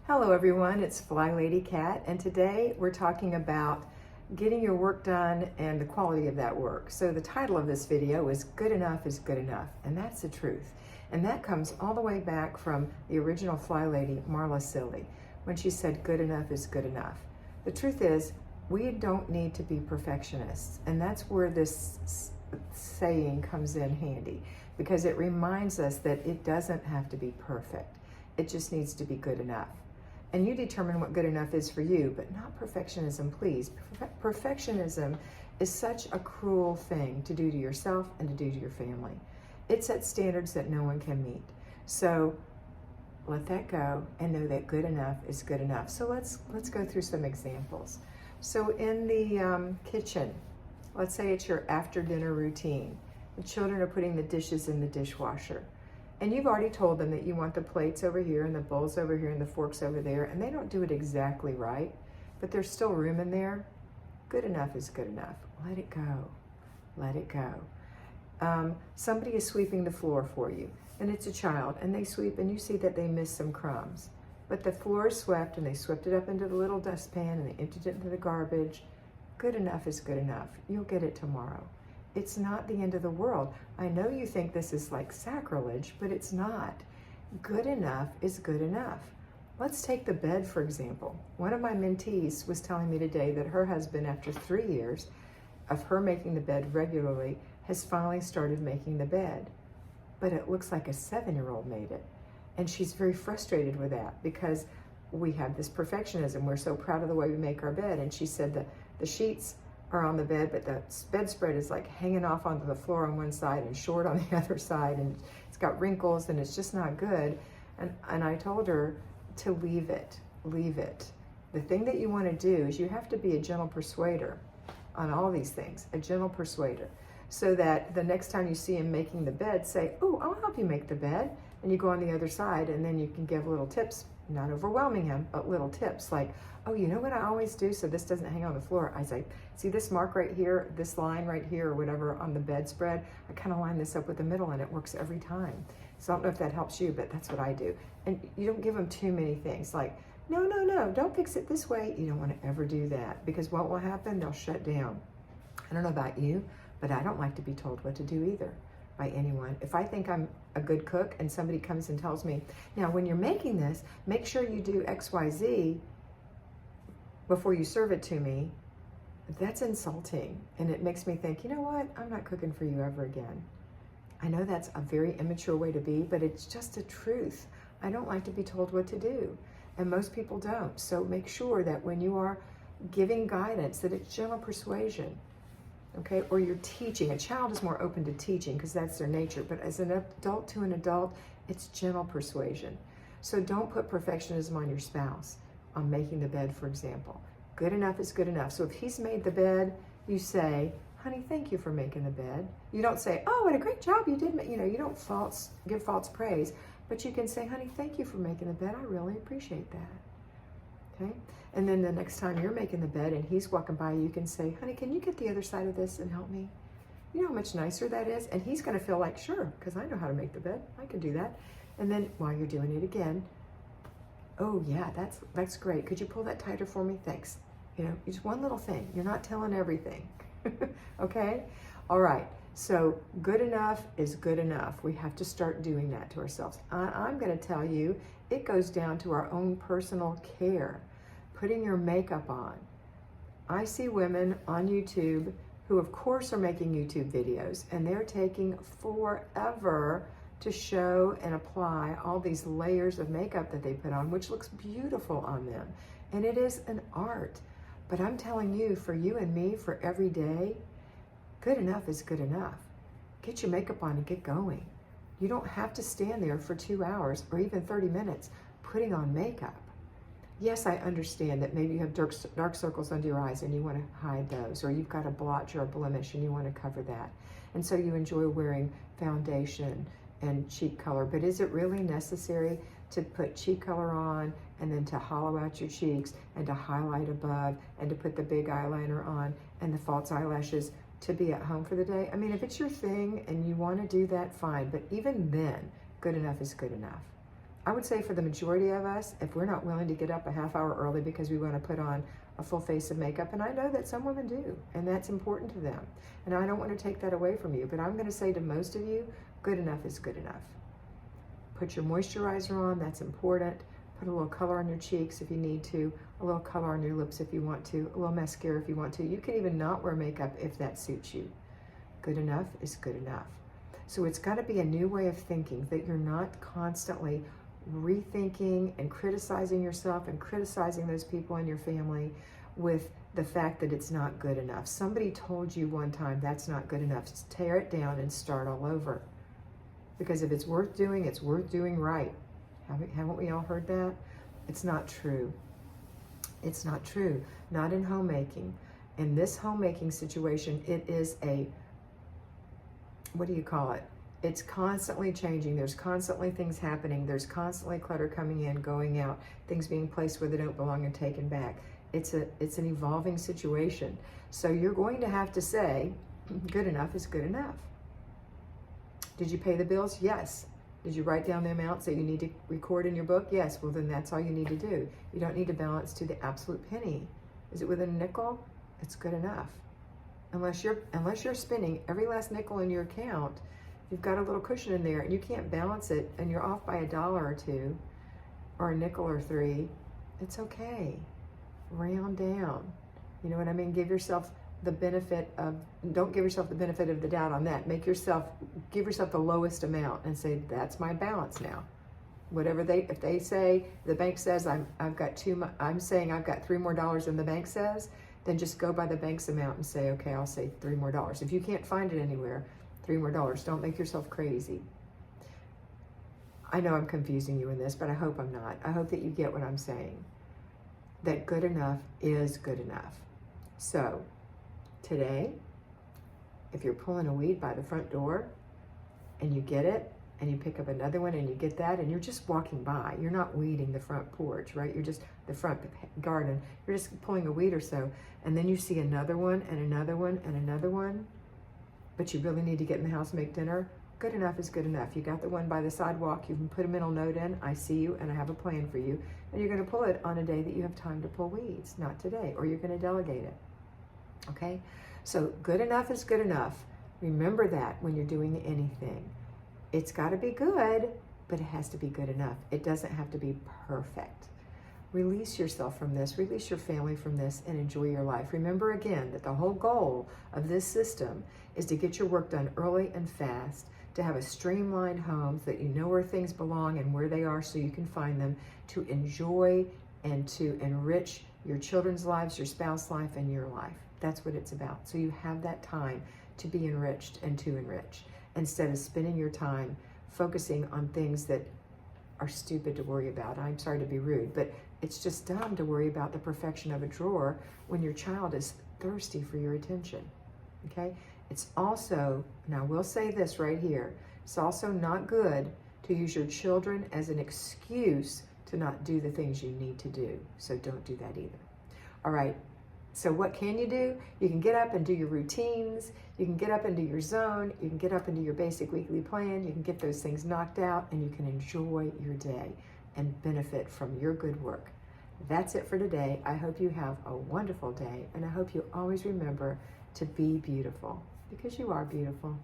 Hello everyone, it's FlyLady Kat, and today we're talking about getting your work done and the quality of that work. So the title of this video is Good Enough is Good Enough, and that's the truth. And that comes all the way back from the original FlyLady, Marla Silly, when she said good enough is good enough. The truth is, we don't need to be perfectionists, and that's where this saying comes in handy, because it reminds us that it doesn't have to be perfect. It just needs to be good enough. And you determine what good enough is for you, but not perfectionism, please. Perfectionism is such a cruel thing to do to yourself and to do to your family. It sets standards that no one can meet. So let that go and know that good enough is good enough. So let's go through some examples. So in the kitchen, let's say it's your after dinner routine. The children are putting the dishes in the dishwasher. And you've already told them that you want the plates over here and the bowls over here and the forks over there, and they don't do it exactly right, but there's still room in there. Good enough is good enough. Let it go. Let it go. Somebody is sweeping the floor for you, and it's a child, and they sweep, and you see that they missed some crumbs. But the floor is swept, and they swept it up into the little dustpan, and they emptied it into the garbage. Good enough is good enough. You'll get it tomorrow. It's not the end of the world. I know you think this is like sacrilege, but it's not. Good enough is good enough. Let's take the bed, for example. One of my mentees was telling me today that her husband, after 3 years of her making the bed regularly, has finally started making the bed. But it looks like a 7-year-old made it. And she's very frustrated with that because we have this perfectionism. We're so proud of the way we make our bed. And she said that the sheets are on the bed, but the bedspread is like hanging off onto the floor on one side and short on the other side, and it's got wrinkles and it's just not good. And I told her to leave it. The thing that you want to do is you have to be a gentle persuader on all these things, a gentle persuader, so that the next time you see him making the bed, say, oh, I'll help you make the bed, and you go on the other side, and then you can give little tips, not overwhelming him, but little tips like, oh, you know what I always do so this doesn't hang on the floor? I say, see this mark right here, this line right here, or whatever on the bedspread? I kind of line this up with the middle and it works every time. So I don't know if that helps you, but that's what I do. And you don't give them too many things like, no, don't fix it this way. You don't want to ever do that, because what will happen? They'll shut down. I don't know about you, but I don't like to be told what to do either by anyone. If I think I'm a good cook and somebody comes and tells me, now when you're making this, make sure you do X, Y, Z before you serve it to me, that's insulting. And it makes me think, you know what? I'm not cooking for you ever again. I know that's a very immature way to be, but it's just a truth. I don't like to be told what to do. And most people don't. So make sure that when you are giving guidance, that it's gentle persuasion, okay? Or you're teaching. A child is more open to teaching because that's their nature. But as an adult to an adult, it's gentle persuasion. So don't put perfectionism on your spouse. On making the bed, for example. Good enough is good enough. So if he's made the bed, you say, honey, thank you for making the bed. You don't say, oh, what a great job you did. You don't give false praise, but you can say, honey, thank you for making the bed. I really appreciate that. Okay? And then the next time you're making the bed and he's walking by, you can say, honey, can you get the other side of this and help me? You know how much nicer that is? And he's going to feel like, sure, because I know how to make the bed. I can do that. And then while you're doing it again, oh yeah, that's great. Could you pull that tighter for me? Thanks. Just one little thing. You're not telling everything. Okay? All right. So good enough is good enough. We have to start doing that to ourselves. I'm going to tell you, it goes down to our own personal care. Putting your makeup on. I see women on YouTube who of course are making YouTube videos, and they're taking forever to show and apply all these layers of makeup that they put on, which looks beautiful on them. And it is an art. But I'm telling you, for you and me, for every day, good enough is good enough. Get your makeup on and get going. You don't have to stand there for 2 hours or even 30 minutes putting on makeup. Yes, I understand that maybe you have dark circles under your eyes and you want to hide those, or you've got a blotch or a blemish and you want to cover that. And so you enjoy wearing foundation and cheek color, but is it really necessary to put cheek color on and then to hollow out your cheeks and to highlight above and to put the big eyeliner on and the false eyelashes to be at home for the day? I mean, if it's your thing and you want to do that, fine, but even then, good enough is good enough. I would say for the majority of us, if we're not willing to get up a half hour early because we want to put on a full face of makeup, and I know that some women do, and that's important to them. And I don't want to take that away from you, but I'm going to say to most of you, good enough is good enough. Put your moisturizer on, that's important. Put a little color on your cheeks if you need to, a little color on your lips if you want to, a little mascara if you want to. You can even not wear makeup if that suits you. Good enough is good enough. So it's got to be a new way of thinking, that you're not constantly rethinking and criticizing yourself and criticizing those people in your family with the fact that it's not good enough. Somebody told you one time that's not good enough. Just tear it down and start all over. Because if it's worth doing, it's worth doing right. Haven't we all heard that? It's not true. It's not true. Not in homemaking. In this homemaking situation, it is a, what do you call it? It's constantly changing. There's constantly things happening. There's constantly clutter coming in, going out, things being placed where they don't belong and taken back. It's an evolving situation. So you're going to have to say, good enough is good enough. Did you pay the bills? Yes. Did you write down the amounts that you need to record in your book? Yes. Well, then that's all you need to do. You don't need to balance to the absolute penny. Is it within a nickel? It's good enough. Unless you're spending every last nickel in your account, you've got a little cushion in there and you can't balance it and you're off by $1 or $2 or a nickel or 3, it's okay. Round down. You know what I mean? Give yourself the benefit of, don't give yourself the benefit of the doubt on that. Give yourself the lowest amount and say, that's my balance now. Whatever if they say, the bank says I'm saying I've got $3 more than the bank says, then just go by the bank's amount and say, okay, I'll say $3 more. If you can't find it anywhere, $3 more. Don't make yourself crazy. I know I'm confusing you in this, but I hope I'm not. I hope that you get what I'm saying. That good enough is good enough. So today, if you're pulling a weed by the front door and you get it, and you pick up another one and you get that, and you're just walking by, you're not weeding the front porch, right? You're just the front garden. You're just pulling a weed or so, and then you see another one and another one and another one, but you really need to get in the house and make dinner. Good enough is good enough. You got the one by the sidewalk, you can put a mental note in, I see you and I have a plan for you, and you're gonna pull it on a day that you have time to pull weeds, not today, or you're gonna delegate it, okay? So good enough is good enough. Remember that when you're doing anything. It's gotta be good, but it has to be good enough. It doesn't have to be perfect. Release yourself from this, release your family from this, and enjoy your life. Remember again that the whole goal of this system is to get your work done early and fast, to have a streamlined home so that you know where things belong and where they are so you can find them, to enjoy and to enrich your children's lives, your spouse's life, and your life. That's what it's about. So you have that time to be enriched and to enrich, instead of spending your time focusing on things that are stupid to worry about. I'm sorry to be rude, but it's just dumb to worry about the perfection of a drawer when your child is thirsty for your attention, okay? It's also, now we'll say this right here, it's also not good to use your children as an excuse to not do the things you need to do. So don't do that either. All right, so what can you do? You can get up and do your routines. You can get up into your zone. You can get up into your basic weekly plan. You can get those things knocked out and you can enjoy your day and benefit from your good work. That's it for today. I hope you have a wonderful day, and I hope you always remember to be beautiful, because you are beautiful.